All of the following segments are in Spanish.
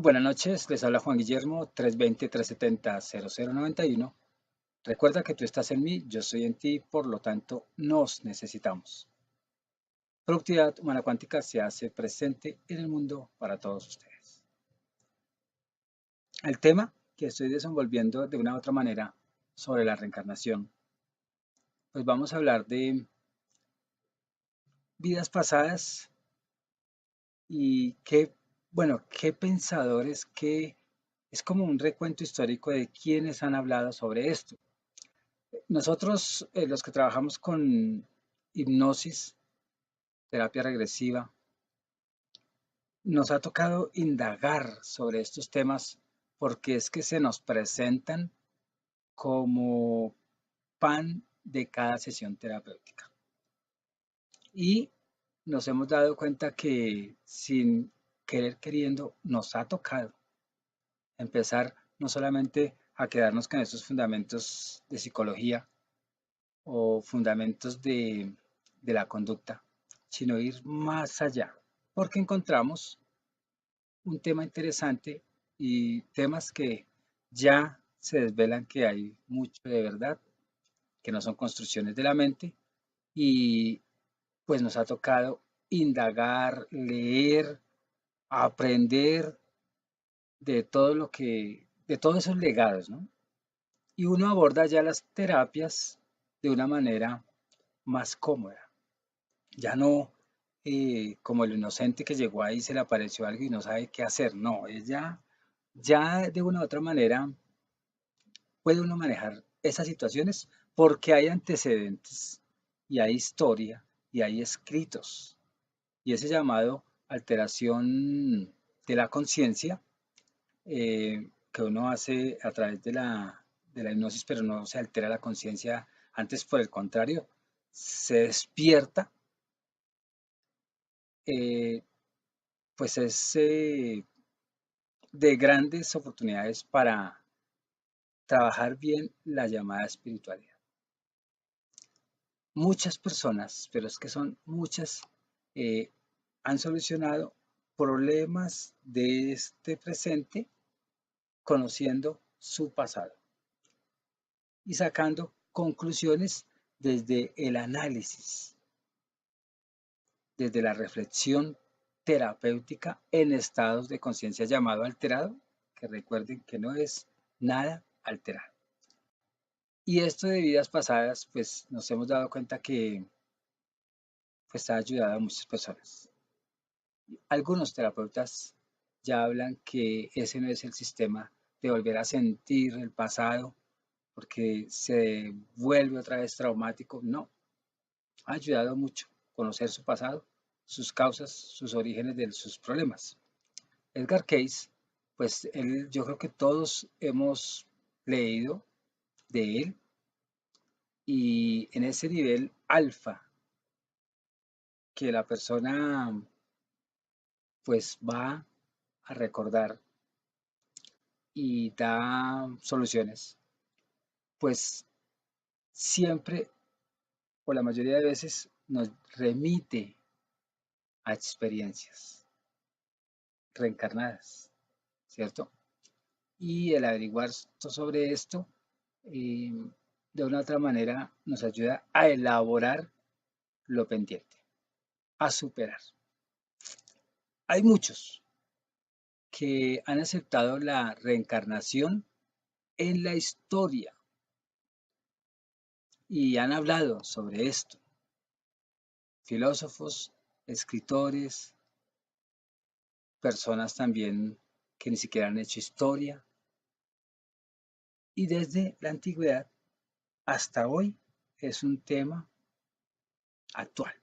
buenas noches, les habla Juan Guillermo, 320-370-0091. Recuerda que tú estás en mí, yo soy en ti, por lo tanto nos necesitamos. Productividad humana cuántica se hace presente en el mundo para todos ustedes. El tema que estoy desenvolviendo de una u otra manera sobre la reencarnación, pues vamos a hablar de vidas pasadas y qué pensadores, es como un recuento histórico de quienes han hablado sobre esto. Nosotros, los que trabajamos con hipnosis, terapia regresiva, nos ha tocado indagar sobre estos temas porque es que se nos presentan como pan de cada sesión terapéutica. Y nos hemos dado cuenta que sin querer queriendo nos ha tocado empezar no solamente a quedarnos con esos fundamentos de psicología o fundamentos de la conducta, sino ir más allá, porque encontramos un tema interesante y temas que ya se desvelan que hay mucho de verdad, que no son construcciones de la mente, y pues nos ha tocado indagar, leer, aprender de todos esos legados, ¿no? Y uno aborda ya las terapias de una manera más cómoda. Ya no como el inocente que llegó ahí, se le apareció algo y no sabe qué hacer. No, ya de una u otra manera puede uno manejar esas situaciones porque hay antecedentes y hay historia y hay escritos. Y ese llamado alteración de la conciencia que uno hace a través de la hipnosis, pero no se altera la conciencia, antes por el contrario, se despierta, eh, pues es de grandes oportunidades para trabajar bien la llamada espiritualidad. Muchas personas, pero es que son muchas, eh, han solucionado problemas de este presente conociendo su pasado y sacando conclusiones desde el análisis, desde la reflexión terapéutica en estados de conciencia llamado alterado, que recuerden que no es nada alterado. Y esto de vidas pasadas, pues nos hemos dado cuenta que pues, ha ayudado a muchas personas. Algunos terapeutas ya hablan que ese no es el sistema de volver a sentir el pasado porque se vuelve otra vez traumático. No, ha ayudado mucho conocer su pasado, sus causas, sus orígenes de sus problemas. Edgar Cayce, pues yo creo que todos hemos leído de él y en ese nivel alfa que la persona pues va a recordar y da soluciones, pues siempre o la mayoría de veces nos remite a experiencias reencarnadas, ¿cierto? Y el averiguar sobre esto eh, de una u otra manera nos ayuda a elaborar lo pendiente, a superar. Hay muchos que han aceptado la reencarnación en la historia y han hablado sobre esto. Filósofos, escritores, personas también que ni siquiera han hecho historia. Y desde la antigüedad hasta hoy es un tema actual,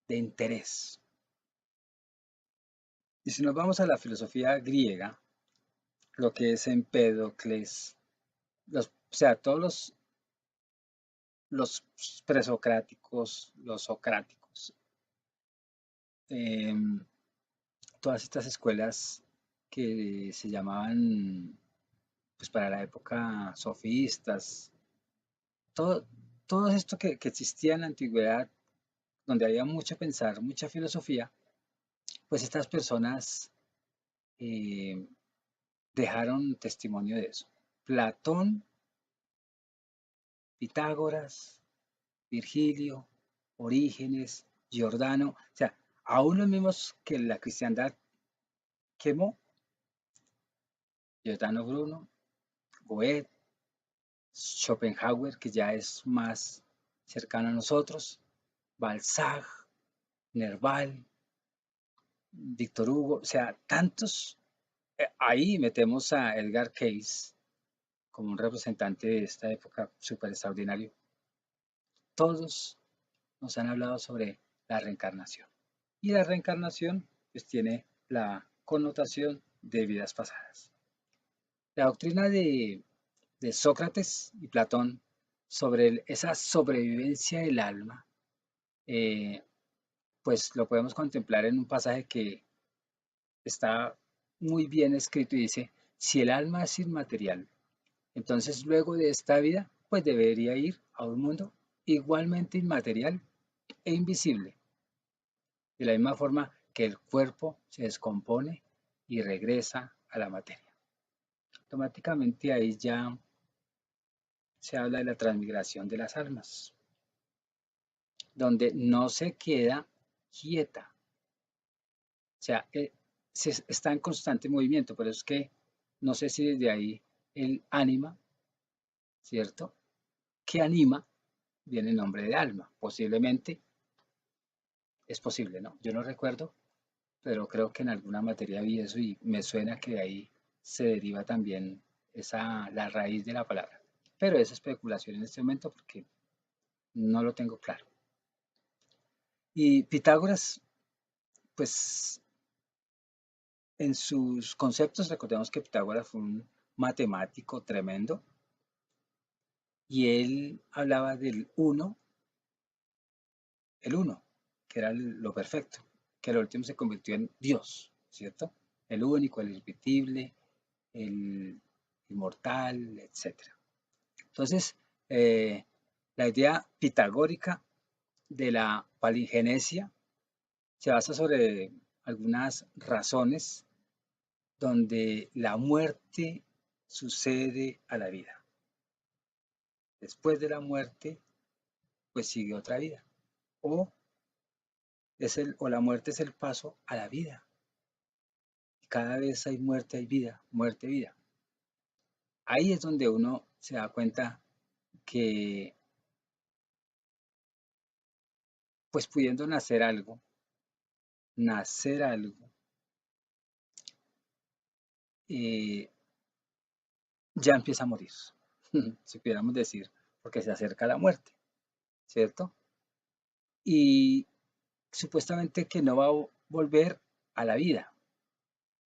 de interés. Y si nos vamos a la filosofía griega, lo que es Empédocles, o sea, todos los presocráticos, los socráticos, em, todas estas escuelas que se llamaban, pues para la época, sofistas, todo, todo esto que existía en la antigüedad, donde había mucho pensar, mucha filosofía, pues estas personas dejaron testimonio de eso. Platón, Pitágoras, Virgilio, Orígenes, Giordano, o sea, aún los mismos que la cristiandad quemó, Giordano Bruno, Goethe, Schopenhauer, que ya es más cercano a nosotros, Balzac, Nerval, Víctor Hugo, o sea, tantos. Ahí metemos a Edgar Cayce como un representante de esta época súper extraordinario. Todos nos han hablado sobre la reencarnación. Y la reencarnación pues tiene la connotación de vidas pasadas. La doctrina de Sócrates y Platón sobre esa sobrevivencia del alma, eh, pues lo podemos contemplar en un pasaje que está muy bien escrito y dice, si el alma es inmaterial, entonces luego de esta vida, pues debería ir a un mundo igualmente inmaterial e invisible, de la misma forma que el cuerpo se descompone y regresa a la materia. Automáticamente ahí ya se habla de la transmigración de las almas, donde no se queda quieta, o sea, está en constante movimiento, pero es que no sé si desde ahí el ánima, ¿cierto? Que anima viene el nombre de alma, posiblemente es posible, ¿no? Yo no recuerdo, pero creo que en alguna materia vi eso y me suena que de ahí se deriva también la raíz de la palabra. Pero es especulación en este momento porque no lo tengo claro. Y Pitágoras, pues en sus conceptos, recordemos que Pitágoras fue un matemático tremendo y él hablaba del uno, el uno, que era lo perfecto, que al último se convirtió en Dios, ¿cierto? El único, el irrepetible, el inmortal, etcétera. Entonces, la idea pitagórica de la palingenesia se basa sobre algunas razones donde la muerte sucede a la vida. Después de la muerte, pues sigue otra vida. O, o la muerte es el paso a la vida. Cada vez hay muerte, hay vida, muerte, vida. Ahí es donde uno se da cuenta que, pues pudiendo nacer algo, eh, ya empieza a morir, si pudiéramos decir, porque se acerca la muerte, ¿cierto? Y supuestamente que no va a volver a la vida,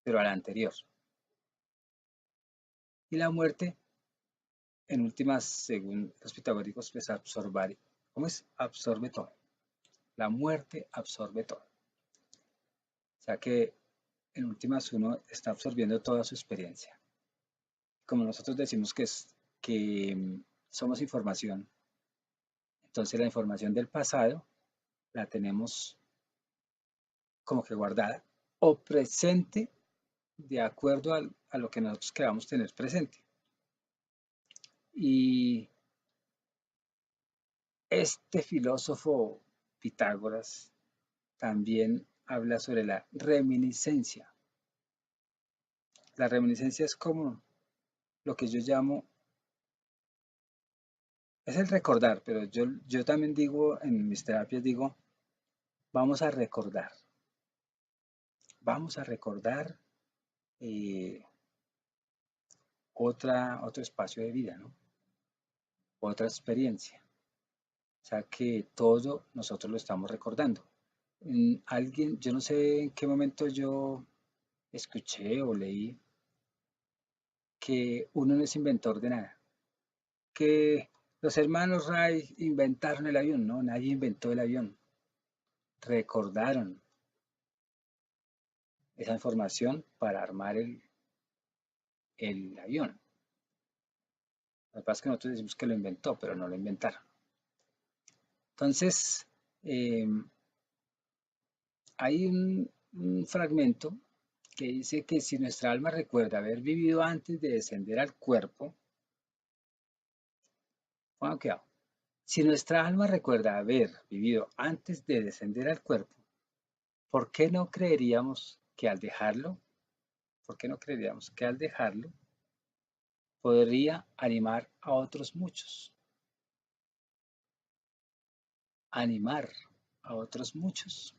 pero a la anterior. Y la muerte, en últimas, según los pitagóricos, pues absorber, ¿cómo es? Absorbe todo. La muerte absorbe todo. O sea que en últimas uno está absorbiendo toda su experiencia. Como nosotros decimos que somos información, entonces la información del pasado la tenemos como que guardada o presente de acuerdo a lo que nosotros queramos tener presente. Y este filósofo Pitágoras también habla sobre la reminiscencia. La reminiscencia es como lo que yo llamo, es el recordar, pero yo también digo, en mis terapias digo, vamos a recordar eh, otro espacio de vida, ¿no? Otra experiencia. O sea que todo nosotros lo estamos recordando. Alguien, yo no sé en qué momento yo escuché o leí que uno no es inventor de nada, que los hermanos Wright inventaron el avión, no, nadie inventó el avión, recordaron esa información para armar el avión. Lo que pasa es que nosotros decimos que lo inventó, pero no lo inventaron. Entonces, hay un fragmento que dice que si nuestra alma recuerda haber vivido antes de descender al cuerpo, bueno, cuidado, si nuestra alma recuerda haber vivido antes de descender al cuerpo, ¿por qué no creeríamos que al dejarlo, por qué no creeríamos que al dejarlo podría animar a otros muchos? Animar a otros muchos.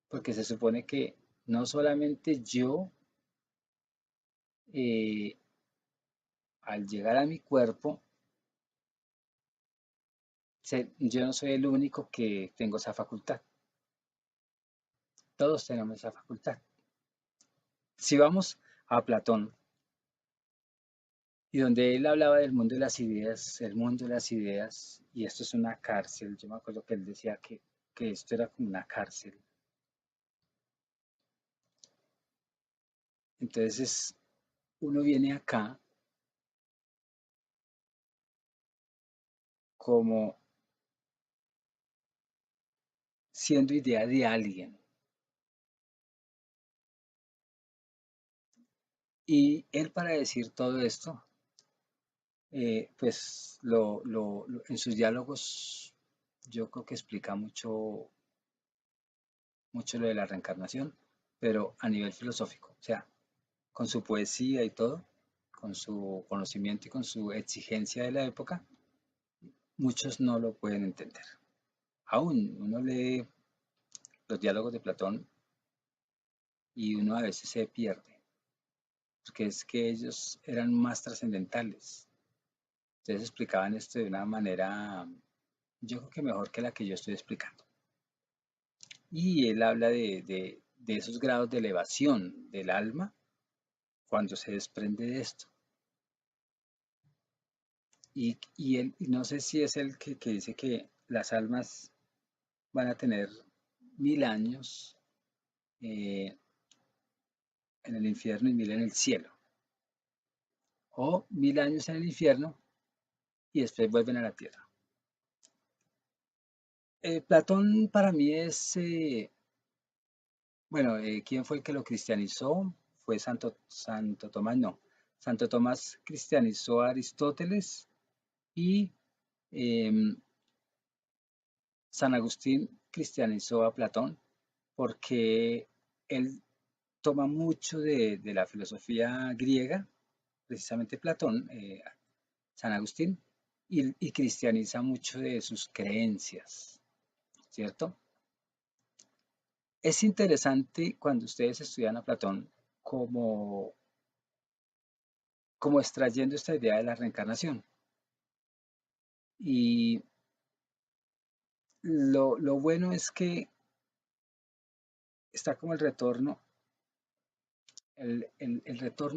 Porque se supone que no solamente yo, eh, al llegar a mi cuerpo, yo no soy el único que tengo esa facultad. Todos tenemos esa facultad. Si vamos a Platón, y donde él hablaba del mundo de las ideas, el mundo de las ideas, y esto es una cárcel, yo me acuerdo que él decía que esto era como una cárcel. Entonces uno viene acá como siendo idea de alguien. Y él para decir todo esto, pues en sus diálogos yo creo que explica mucho lo de la reencarnación, pero a nivel filosófico, o sea, con su poesía y todo, con su conocimiento y con su exigencia de la época, muchos no lo pueden entender. Aún uno lee los diálogos de Platón y uno a veces se pierde, porque es que ellos eran más trascendentales. Entonces explicaban esto de una manera, yo creo que mejor que la que yo estoy explicando. Y él habla de esos grados de elevación del alma cuando se desprende de esto. Y no sé si es el que dice que las almas van a tener 1000 años eh, en el infierno y 1000 en el cielo. O 1000 años en el infierno y después vuelven a la tierra. Platón para mí es, bueno, ¿quién fue el que lo cristianizó? Fue Santo Tomás, no. Santo Tomás cristianizó a Aristóteles y em, San Agustín cristianizó a Platón porque él toma mucho de la filosofía griega, precisamente Platón, San Agustín, y cristianiza mucho de sus creencias, ¿cierto? Es interesante cuando ustedes estudian a Platón como, como extrayendo esta idea de la reencarnación. Y lo bueno es que está como el retorno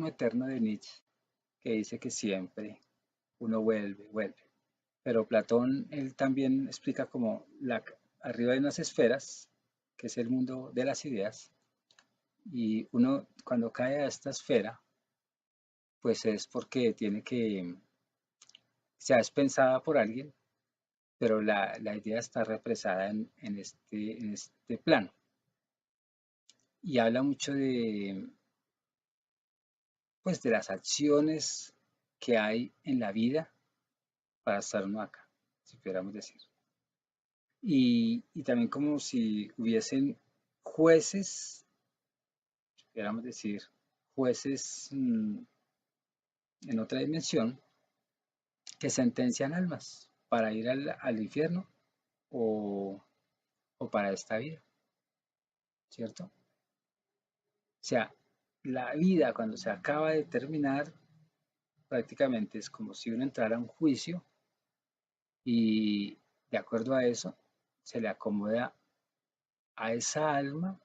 eterno de Nietzsche, que dice que siempre uno vuelve. Pero Platón, él también explica como arriba hay unas esferas, que es el mundo de las ideas, y uno cuando cae a esta esfera, pues es porque se es pensada por alguien, pero la idea está represada en este plano. Y habla mucho pues, de las acciones que hay en la vida para estar uno acá, si pudiéramos decir. Y también como si hubiesen jueces, pudiéramos decir, jueces en otra dimensión que sentencian almas para ir al infierno o, o para esta vida, ¿cierto? O sea, la vida cuando se acaba de terminar, prácticamente es como si uno entrara a un juicio y de acuerdo a eso se le acomoda a esa alma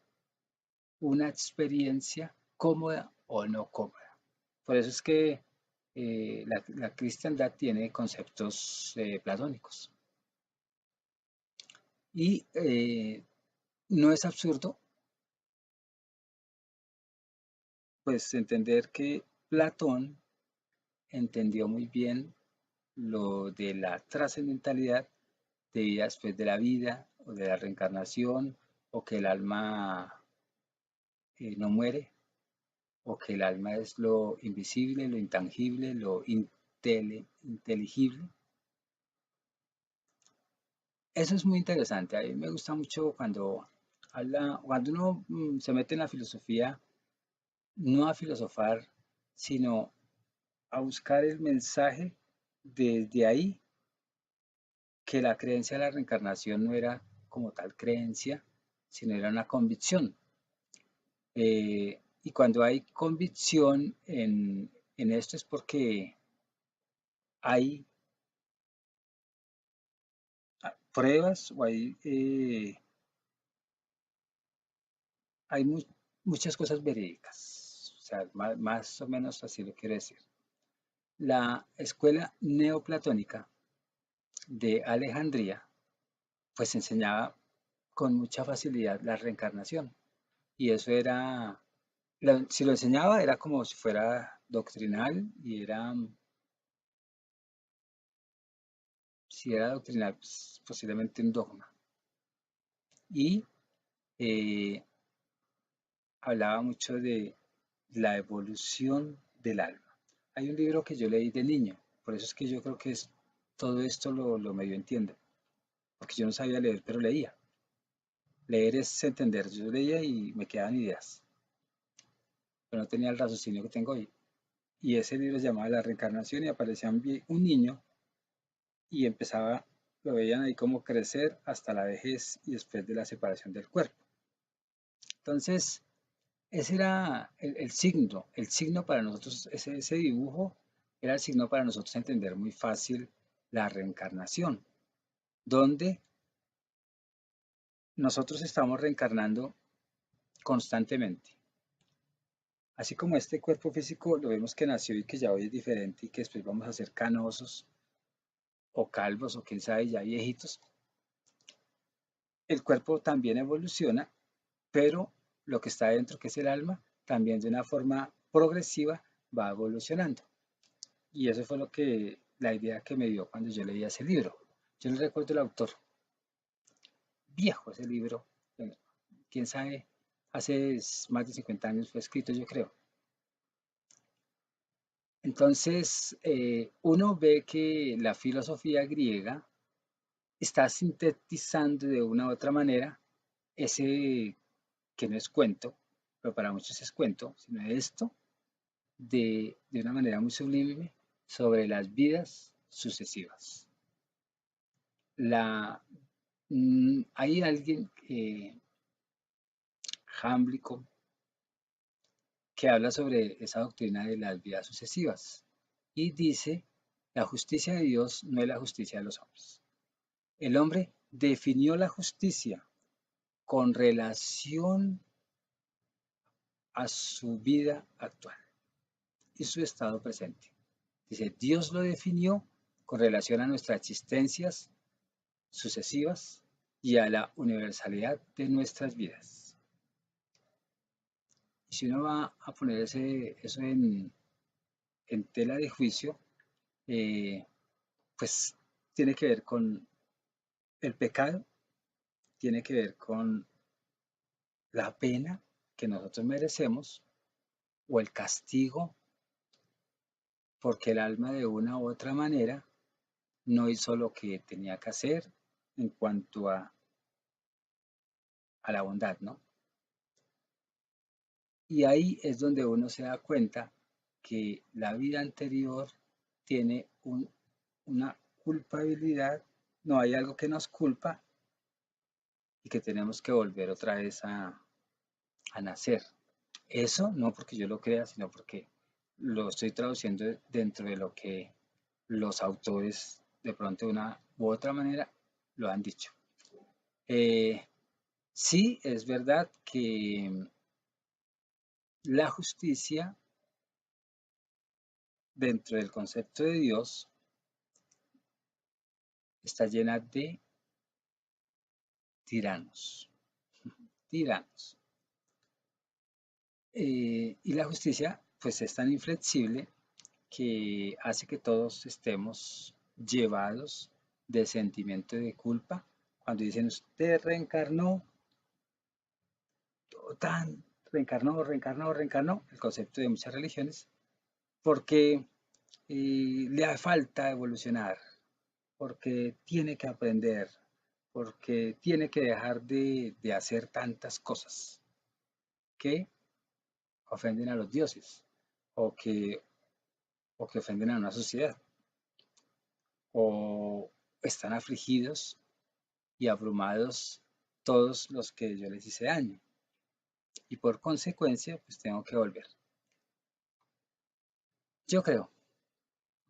una experiencia cómoda o no cómoda. Por eso es que la cristiandad tiene conceptos platónicos. Y no es absurdo, pues, entender que Platón entendió muy bien lo de la trascendentalidad de vida después de la vida o de la reencarnación o que el alma no muere, o que el alma es lo invisible, lo intangible, lo inteligible. Eso es muy interesante. A mí me gusta mucho cuando uno se mete en la filosofía, no a filosofar, sino a buscar el mensaje desde ahí, que la creencia de la reencarnación no era como tal creencia, sino era una convicción. Y cuando hay convicción en esto es porque hay pruebas o hay muchas cosas verídicas. O sea, más o menos así lo quiero decir. La escuela neoplatónica de Alejandría pues enseñaba con mucha facilidad la reencarnación. Y eso era, si lo enseñaba era como si fuera doctrinal y era, si era doctrinal, pues, posiblemente un dogma. Y eh, hablaba mucho de la evolución del alma. Hay un libro que yo leí de niño, por eso es que yo creo que todo esto lo medio entiendo, porque yo no sabía leer, pero leía. Leer es entender, yo leía y me quedaban ideas, pero no tenía el raciocinio que tengo hoy. Y ese libro se llamaba La reencarnación y aparecía un niño y empezaba, lo veían ahí como crecer hasta la vejez y después de la separación del cuerpo. Entonces, ese era el signo para nosotros, ese dibujo era el signo para nosotros entender muy fácil la reencarnación, donde nosotros estamos reencarnando constantemente. Así como este cuerpo físico lo vemos que nació y que ya hoy es diferente y que después vamos a ser canosos o calvos o quién sabe ya viejitos, el cuerpo también evoluciona, pero lo que está dentro, que es el alma, también de una forma progresiva va evolucionando. Y eso fue la idea que me dio cuando yo leía ese libro. Yo no recuerdo el autor, viejo ese libro, bueno, quién sabe, hace más de 50 años fue escrito, yo creo. Entonces, uno ve que la filosofía griega está sintetizando de una u otra manera ese que no es cuento, pero para muchos es cuento, sino esto de una manera muy sublime sobre las vidas sucesivas. Hay alguien, Jámblico, que habla sobre esa doctrina de las vidas sucesivas y dice, la justicia de Dios no es la justicia de los hombres. El hombre definió la justicia con relación a su vida actual y su estado presente. Dice, Dios lo definió con relación a nuestras existencias sucesivas y a la universalidad de nuestras vidas. Y si uno va a poner eso en tela de juicio, eh, pues tiene que ver con el pecado, tiene que ver con la pena que nosotros merecemos o el castigo porque el alma de una u otra manera no hizo lo que tenía que hacer en cuanto a la bondad, ¿no? Y ahí es donde uno se da cuenta que la vida anterior tiene una culpabilidad, no hay algo que nos culpa y que tenemos que volver otra vez a nacer. Eso no porque yo lo crea, sino porque lo estoy traduciendo dentro de lo que los autores de pronto de una u otra manera lo han dicho. Eh, sí, es verdad que la justicia dentro del concepto de Dios está llena de tiranos, tiranos. Y la justicia pues es tan inflexible que hace que todos estemos llevados de sentimiento de culpa. Cuando dicen usted reencarnó, tan reencarnó, reencarnó, reencarnó, el concepto de muchas religiones, porque le hace falta evolucionar, porque tiene que aprender, porque tiene que dejar de hacer tantas cosas que ofenden a los dioses o que ofenden a una sociedad o están afligidos y abrumados todos los que yo les hice daño y por consecuencia pues tengo que volver. Yo creo,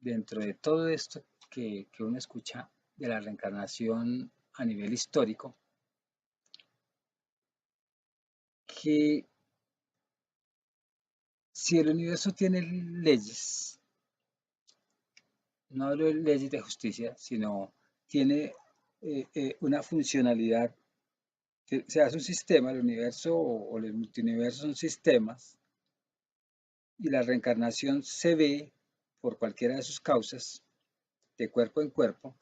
dentro de todo esto que uno escucha de la reencarnación a nivel histórico, que si el universo tiene leyes, no hablo de leyes de justicia, sino tiene una funcionalidad, que se hace un sistema, el universo o el multiuniverso son sistemas, y la reencarnación se ve por cualquiera de sus causas, de cuerpo en cuerpo,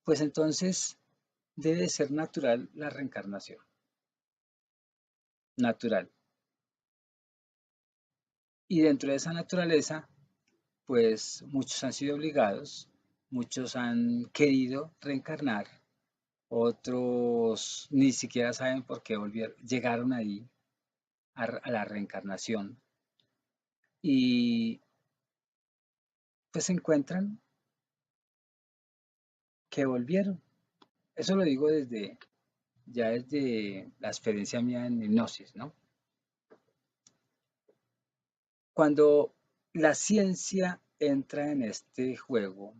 pues entonces debe ser natural la reencarnación, natural. Y dentro de esa naturaleza, pues muchos han sido obligados, muchos han querido reencarnar, otros ni siquiera saben por qué llegaron ahí a la reencarnación y pues se encuentran que volvieron. Eso lo digo desde la experiencia mía en hipnosis, ¿no? Cuando la ciencia entra en este juego,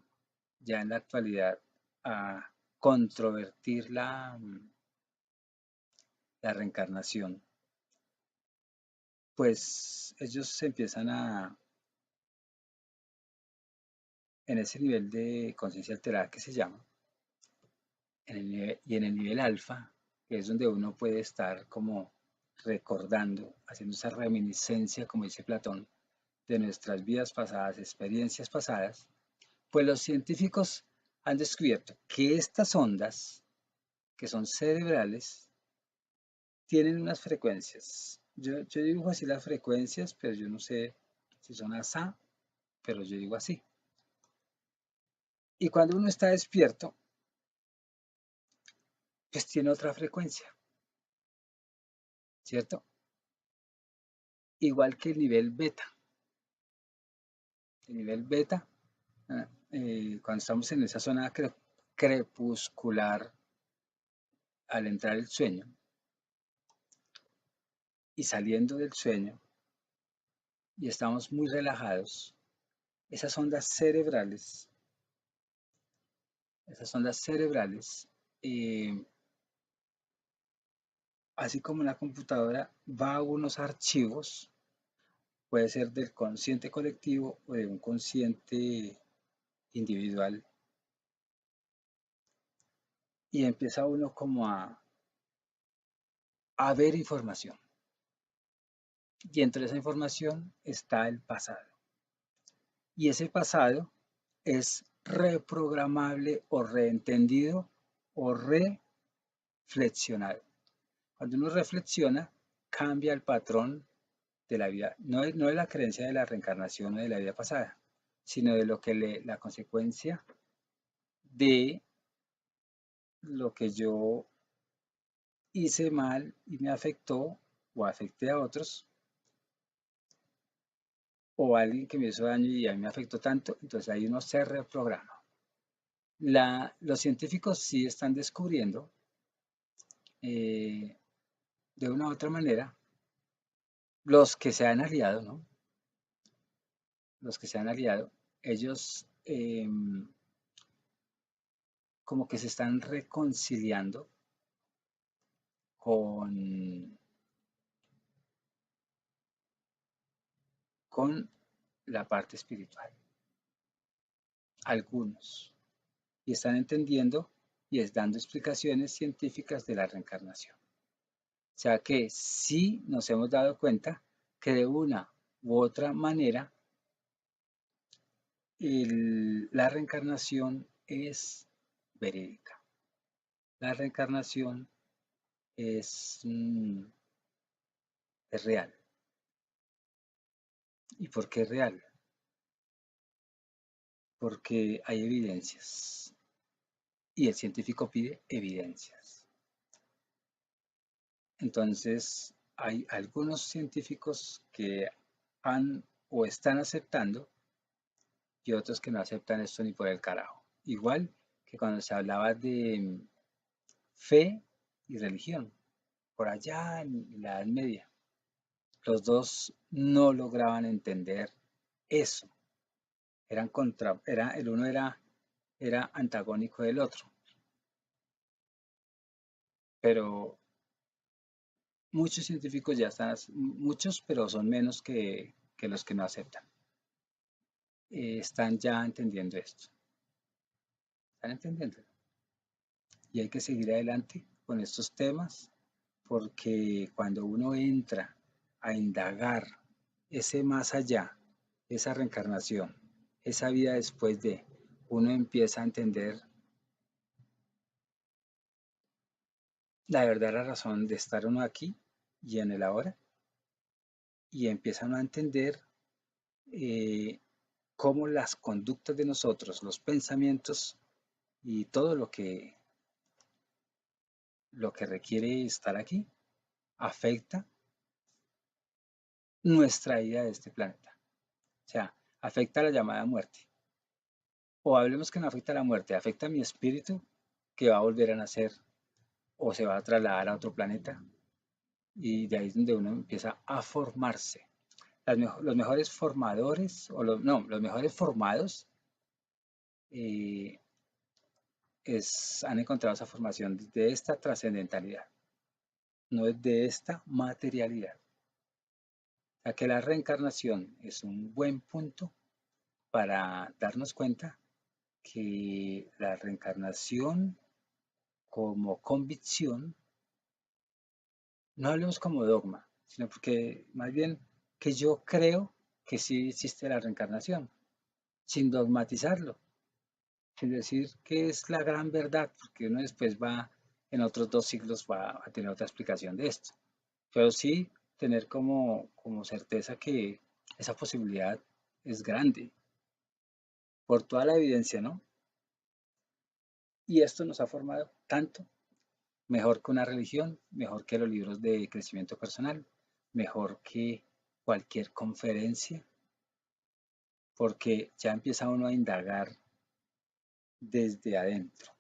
ya en la actualidad, a controvertir la reencarnación, pues ellos se empiezan en ese nivel de conciencia alterada que se llama, y en el nivel alfa, que es donde uno puede estar como recordando, haciendo esa reminiscencia, como dice Platón, de nuestras vidas pasadas, experiencias pasadas, pues los científicos han descubierto que estas ondas, que son cerebrales, tienen unas frecuencias. Yo dibujo así las frecuencias, pero yo no sé si son asá, pero yo digo así. Y cuando uno está despierto, pues tiene otra frecuencia, ¿cierto? Igual que el nivel beta. El nivel beta, cuando estamos en esa zona crepuscular al entrar el sueño y saliendo del sueño y estamos muy relajados, esas ondas cerebrales, eh, así como la computadora va a unos archivos, puede ser del consciente colectivo o de un consciente individual, y empieza uno como a ver información. Y entre esa información está el pasado. Y ese pasado es reprogramable o reentendido o reflexionado. Cuando uno reflexiona, cambia el patrón de la vida, no es la creencia de la reencarnación o de la vida pasada, sino de lo que la consecuencia de lo que yo hice mal y me afectó o afecté a otros, o a alguien que me hizo daño y a mí me afectó tanto, entonces ahí uno se reprograma. Los científicos sí están descubriendo eh, de una u otra manera, los que se han aliado, ¿no? Los que se han aliado, ellos como que se están reconciliando con, con la parte espiritual, algunos, y están entendiendo y es dando explicaciones científicas de la reencarnación. O sea que sí nos hemos dado cuenta que de una u otra manera la reencarnación es verídica. La reencarnación es es real. ¿Y por qué es real? Porque hay evidencias y el científico pide evidencias. Entonces, hay algunos científicos que han o están aceptando y otros que no aceptan esto ni por el carajo. Igual que cuando se hablaba de fe y religión, por allá en la Edad Media, los dos no lograban entender eso. El uno era antagónico del otro, pero muchos científicos ya están, muchos, pero son menos que los que no aceptan. Están ya entendiendo esto, están entendiendo. Y hay que seguir adelante con estos temas porque cuando uno entra a indagar ese más allá, esa reencarnación, esa vida después de, uno empieza a entender la verdadera razón de estar uno aquí y en el ahora y empieza uno a entender eh, cómo las conductas de nosotros, los pensamientos y todo lo que requiere estar aquí afecta nuestra vida de este planeta. O sea, afecta la llamada muerte. O hablemos que no afecta la muerte, afecta mi espíritu que va a volver a nacer o se va a trasladar a otro planeta. Y de ahí es donde uno empieza a formarse. Los mejores formadores, o no, los mejores formados eh, han encontrado esa formación de esta trascendentalidad, no es de esta materialidad. O sea que la reencarnación es un buen punto para darnos cuenta que la reencarnación como convicción, no hablemos como dogma, sino porque más bien que yo creo que sí existe la reencarnación, sin dogmatizarlo, sin decir que es la gran verdad, porque uno después va, en otros 2 siglos va a tener otra explicación de esto, pero sí tener como certeza que esa posibilidad es grande, por toda la evidencia, ¿no? Y esto nos ha formado tanto, mejor que una religión, mejor que los libros de crecimiento personal, mejor que cualquier conferencia, porque ya empieza uno a indagar desde adentro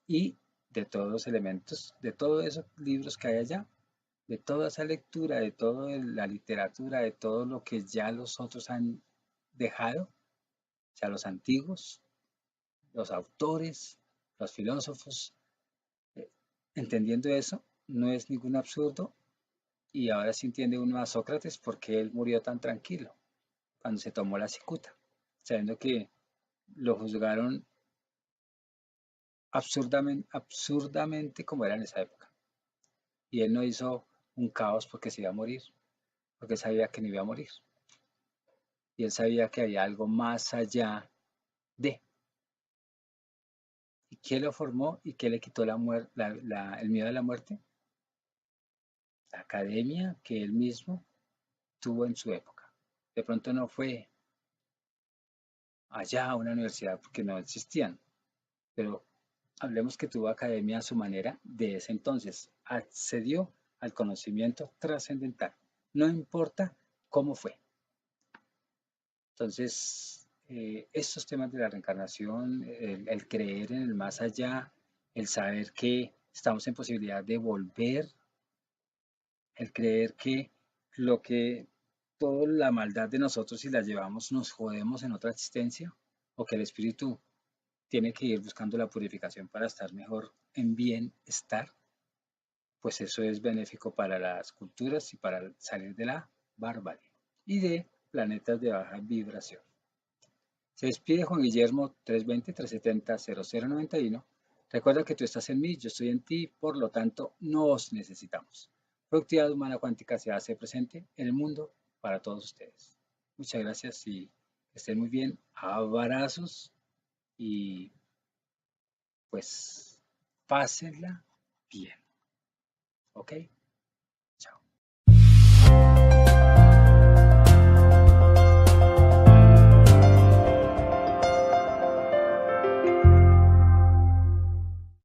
y de todos los elementos, de todos esos libros que hay allá, de toda esa lectura, de toda la literatura, de todo lo que ya los otros han dejado, o sea, los antiguos, los autores, los filósofos, eh, entendiendo eso, no es ningún absurdo. Y ahora sí entiende uno a Sócrates porque él murió tan tranquilo cuando se tomó la cicuta, sabiendo que lo juzgaron absurdamente como era en esa época. Y él no hizo un caos porque se iba a morir, porque sabía que no iba a morir. Y él sabía que había algo más allá de. ¿Y qué lo formó y qué le quitó el miedo a la muerte? La academia que él mismo tuvo en su época. De pronto no fue allá a una universidad porque no existían, pero hablemos que tuvo academia a su manera de ese entonces, accedió al conocimiento trascendental, no importa cómo fue. Entonces, estos temas de la reencarnación, el creer en el más allá, el saber que estamos en posibilidad de volver, el creer que lo que toda la maldad de nosotros si la llevamos nos jodemos en otra existencia, o que el espíritu tiene que ir buscando la purificación para estar mejor en bienestar, pues eso es benéfico para las culturas y para salir de la barbarie y de planetas de baja vibración. Se despide Juan Guillermo 320-370-0091. Recuerda que tú estás en mí, yo estoy en ti, por lo tanto nos necesitamos. Productividad humana cuántica se hace presente en el mundo para todos ustedes. Muchas gracias y que estén muy bien. Abrazos y pues pásenla bien. ¿Ok?